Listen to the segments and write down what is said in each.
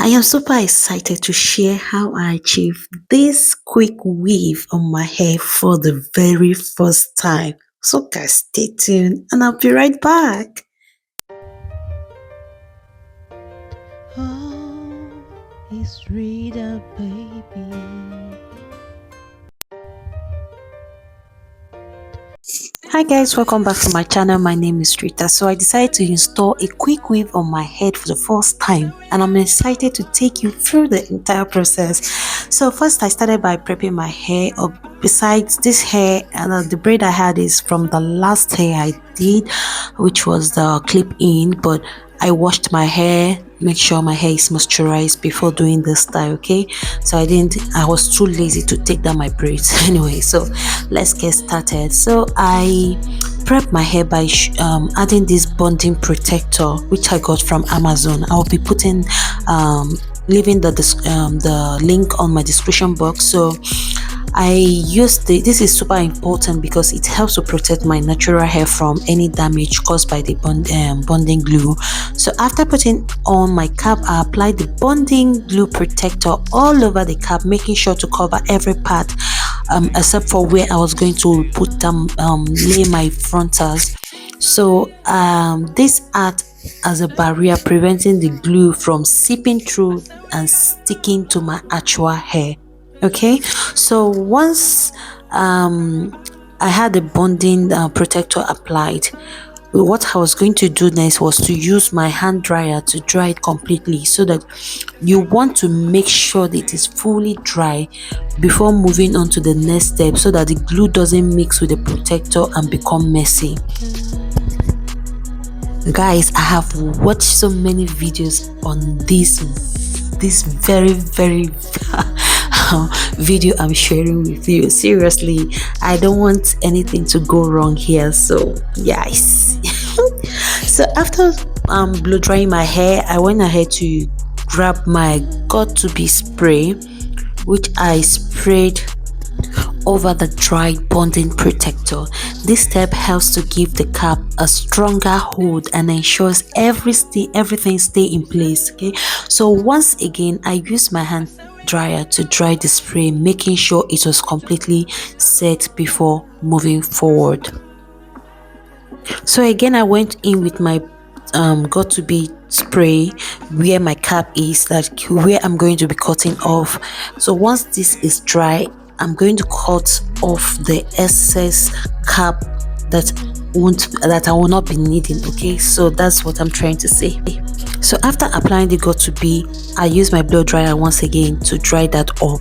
I am super excited to share how I achieved this quick weave on my hair for the very first time. So guys, stay tuned and I'll be right back. Oh, it's Rita, baby. Hi guys, welcome back to my channel. My name is Rita. So I decided to install a quick weave on my head for the first time and I'm excited to take you through the entire process. So first I started by prepping my hair up. Besides this hair, the braid I had is from the last hair I did, which was the clip in, but I washed my hair, make sure my hair is moisturized before doing this style. Okay, so I was too lazy to take down my braids anyway. So let's get started. So I prep my hair by adding this bonding protector which I got from Amazon. I'll be putting leaving the link on my description box. So I use this is super important because it helps to protect my natural hair from any damage caused by the bonding glue. So after putting on my cap, I applied the bonding glue protector all over the cap, making sure to cover every part except for where I was going to put them lay my frontals. So this acts as a barrier, preventing the glue from seeping through and sticking to my actual hair. Okay, so once I had the bonding protector applied, what I was going to do next was to use my hand dryer to dry it completely. So that you want to make sure that it is fully dry before moving on to the next step, so that the glue doesn't mix with the protector and become messy. Guys, I have watched so many videos on this very video I'm sharing with you. Seriously, I don't want anything to go wrong here. So yes. So after blow drying my hair, I went ahead to grab my Got2B spray, which I sprayed over the dried bonding protector. This step helps to give the cap a stronger hold and ensures everything stay in place. Okay, so once again I used my hand dryer to dry the spray, making sure it was completely set before moving forward. So again I went in with my Got2B spray where my cap is, like where I'm going to be cutting off. So once this is dry, I'm going to cut off the excess cap that I will not be needing. Okay, so that's what I'm trying to say. So after applying the Got2B, I use my blow dryer once again to dry that up,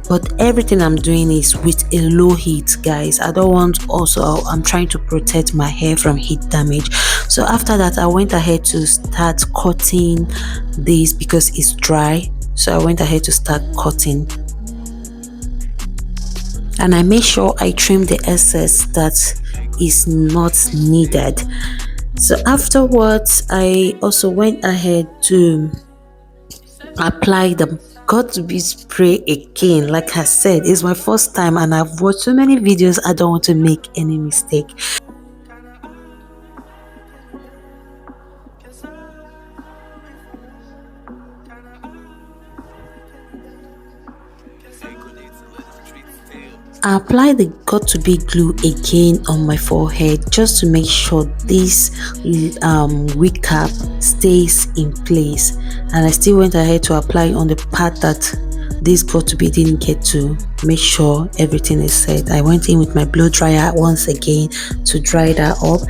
but everything I'm doing is with a low heat, guys. I don't want, also I'm trying to protect my hair from heat damage. So after that I went ahead to start cutting this because it's dry. So I went ahead to start cutting, and I make sure I trim the excess that is not needed. So afterwards I also went ahead to apply the Got2B spray again. Like I said, it's my first time and I've watched so many videos. I don't want to make any mistake. I apply the Got2B glue again on my forehead just to make sure this wig cap stays in place, and I still went ahead to apply on the part that this Got2B didn't get to, make sure everything is set. I went in with my blow dryer once again to dry that up.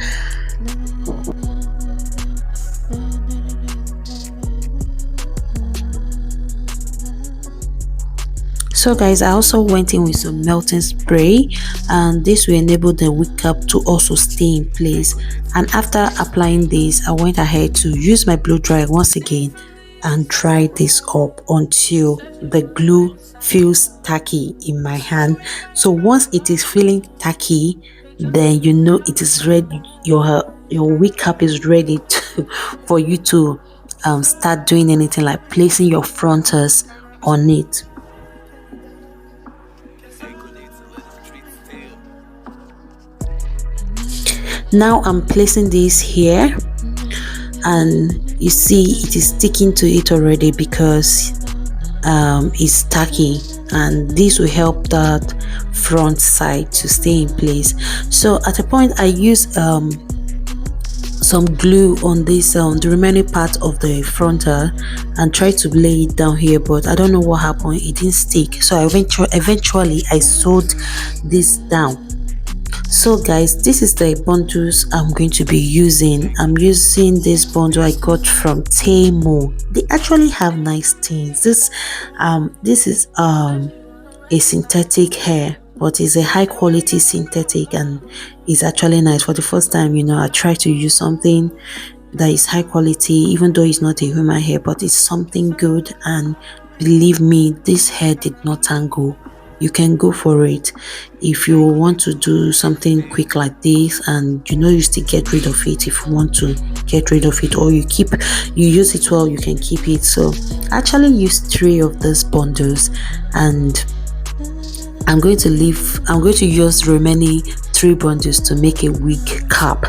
So guys, I also went in with some melting spray, and this will enable the wig cap to also stay in place. And after applying this, I went ahead to use my blow dryer once again and dry this up until the glue feels tacky in my hand. So once it is feeling tacky, then you know it is ready, your wig cap is ready for you to start doing anything like placing your frontals on it. Now I'm placing this here. and you see it is sticking to it already because it's tacky, and this will help that front side to stay in place. So at a point I use some glue on this the remaining part of the frontal and try to lay it down here, but I don't know what happened, it didn't stick. So eventually I sewed this down. So guys, this is the bundles I'm going to be using. I'm using this bundle I got from Temu. They actually have nice things. This is a synthetic hair, but it's a high quality synthetic, and it's actually nice. For the first time, I try to use something that is high quality, even though it's not a human hair, but it's something good. And believe me, this hair did not tangle. You can go for it if you want to do something quick like this, and you still get rid of it. If you want to get rid of it, or you use it well, you can keep it. So I actually used 3 of these bundles, and I'm going to use remaining 3 bundles to make a wig cap.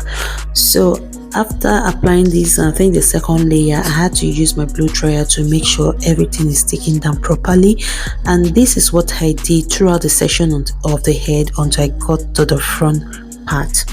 So after applying this, I think the second layer, I had to use my blow dryer to make sure everything is sticking down properly. And this is what I did throughout the section of the head until I got to the front part.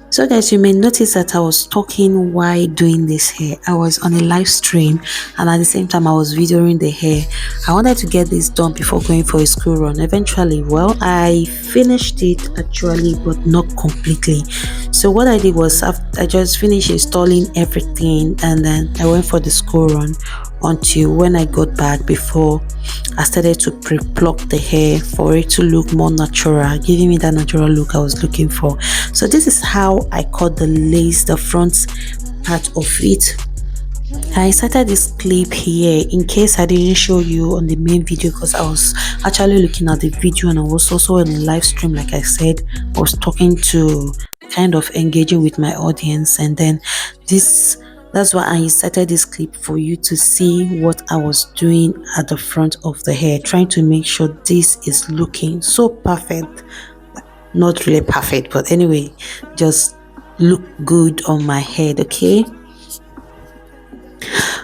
So guys, you may notice that I was talking while doing this hair. I was on a live stream, and at the same time I was videoing the hair. I wanted to get this done before going for a school run. Eventually, well, I finished it actually, but not completely. So what I did was I just finished installing everything, and then I went for the school run until when I got back, before I started to pre-pluck the hair for it to look more natural, giving me that natural look I was looking for. So this is how I cut the lace, the front part of it. I started this clip here in case I didn't show you on the main video, because I was actually looking at the video and I was also on a live stream. Like I said, I was talking to, kind of engaging with my audience, and then that's why I started this clip for you to see what I was doing at the front of the hair, trying to make sure this is looking so perfect. Not really perfect, but anyway, just look good on my head. Okay,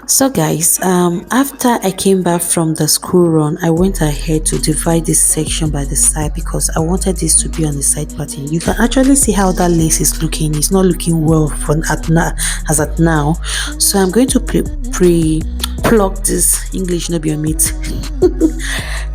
so guys, after I came back from the school run, I went ahead to divide this section by the side because I wanted this to be on the side pattern. You can actually see how that lace is looking. It's not looking well as at now. So I'm going to pre-pluck this. English no be on meat.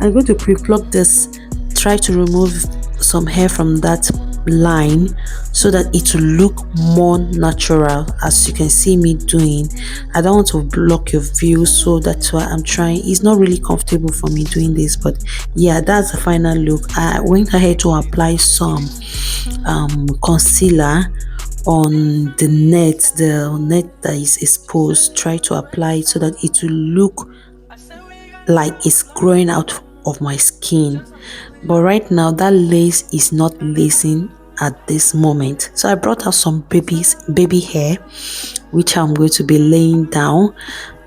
I'm going to pre-pluck this, try to remove some hair from that line so that it will look more natural, as you can see me doing. I don't want to block your view, so that's why I'm trying. It's not really comfortable for me doing this, but yeah, that's the final look. I went ahead to apply some concealer on the net that is exposed. Try to apply it so that it will look like it's growing out of my skin. But right now that lace is not lacing at this moment, so I brought out some baby hair, which I'm going to be laying down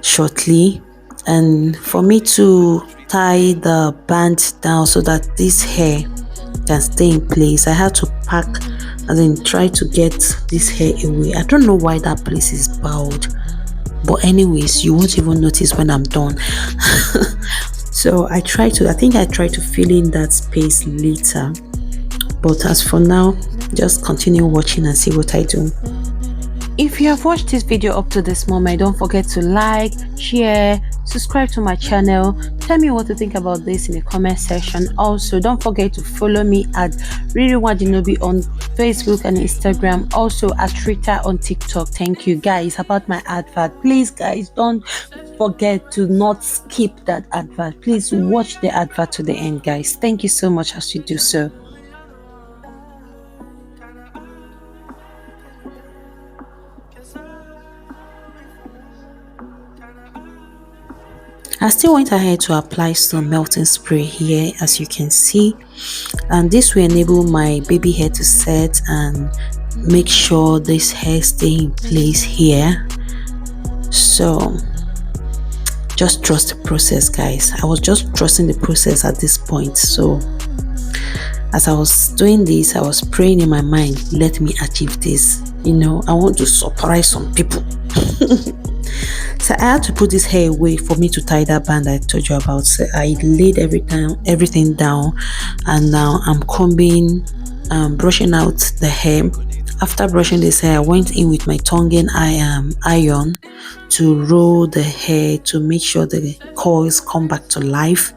shortly. and for me to tie the band down so that this hair can stay in place, I had to pack, and then try to get this hair away. I don't know why that place is bowed, but anyways, you won't even notice when I'm done. So I think I try to fill in that space later, but as for now, just continue watching and see what I do. If you have watched this video up to this moment, don't forget to like, share, subscribe to my channel. Tell me what you think about this in the comment section. Also, don't forget to follow me at Nwadinobi on Facebook and Instagram. Also at Rita on TikTok. Thank you guys. About my advert, please guys, don't forget to not skip that advert. Please watch the advert to the end, guys. Thank you so much as you do so. I still went ahead to apply some melting spray here, as you can see, and this will enable my baby hair to set and make sure this hair stay in place here. So just trust the process, guys. I was just trusting the process at this point. So as I was doing this, I was praying in my mind, let me achieve this. I want to surprise some people. So I had to put this hair away for me to tie that band I told you about. So I laid everything down, and now I'm combing, brushing out the hair. After brushing this hair, I went in with my tongue iron to roll the hair to make sure the coils come back to life.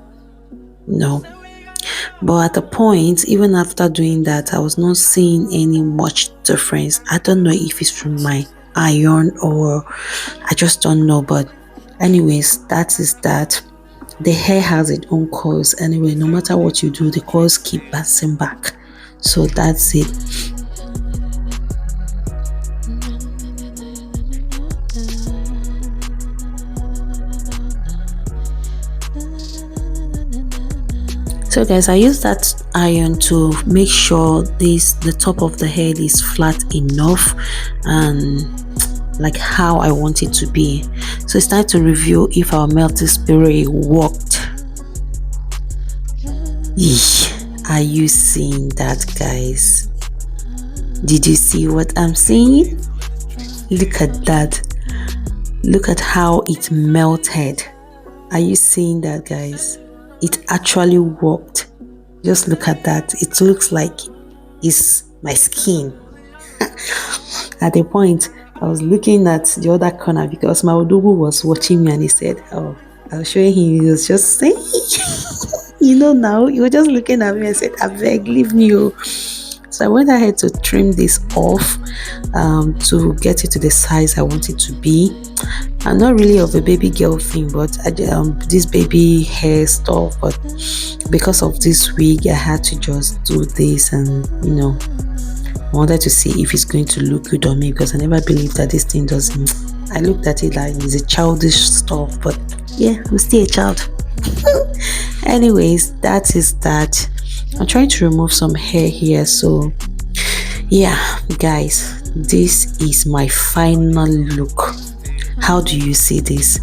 But at the point, even after doing that, I was not seeing any much difference. I don't know if it's from my iron or I just don't know, but anyways, that is that. The hair has its own coils anyway. No matter what you do, the coils keep bouncing back. So that's it. So guys, I use that iron to make sure the top of the head is flat enough and like how I want it to be. So it's time to review if our melting spray worked. Are you seeing that, guys? Did you see what I'm saying? Look at that. Look at how it melted. Are you seeing that, guys? It actually worked. Just look at that. It looks like it's my skin. At a point, I was looking at the other corner because my Odogu was watching me and he said, oh, I was showing him. He was just saying, now you were just looking at me and said, I beg, leave me. So I went ahead to trim this off to get it to the size I want it to be. I'm not really of a baby girl thing, but this baby hair stuff, but because of this wig, I had to just do this, and I wanted to see if it's going to look good on me because I never believed that this thing doesn't. I looked at it like it's a childish stuff, but yeah, I'm still a child. Anyways, that is that. I'm trying to remove some hair here, so yeah, guys, this is my final look. How do you see this?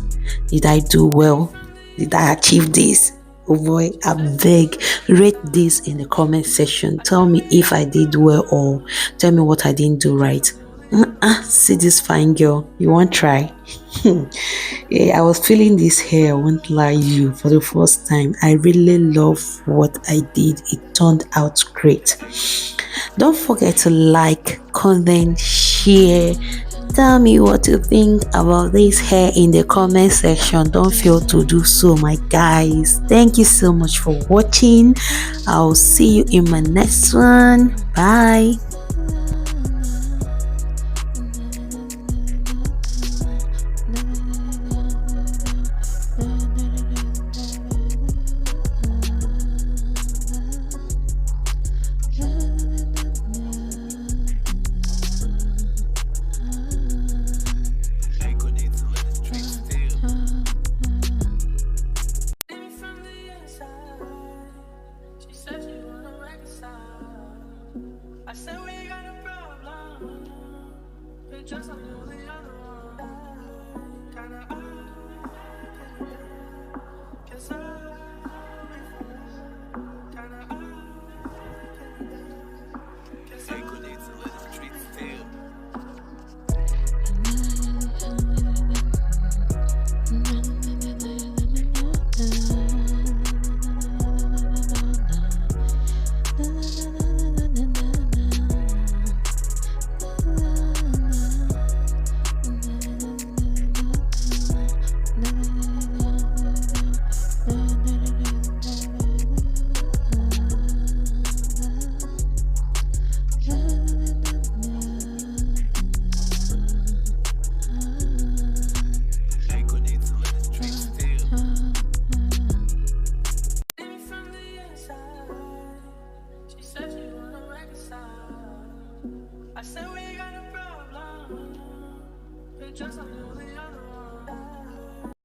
Did I do well? Did I achieve this? Oh boy, I beg, rate this in the comment section. Tell me if I did well or tell me what I didn't do right. See this fine girl, you want to try? Yeah, I was feeling this hair, I won't lie you, for the first time. I really love what I did. It turned out great. Don't forget to like, comment, share. Tell me what you think about this hair in the comment section. Don't fail to do so, my guys. Thank you so much for watching. I'll see you in my next one. Bye. I said we got a problem. Just a movie on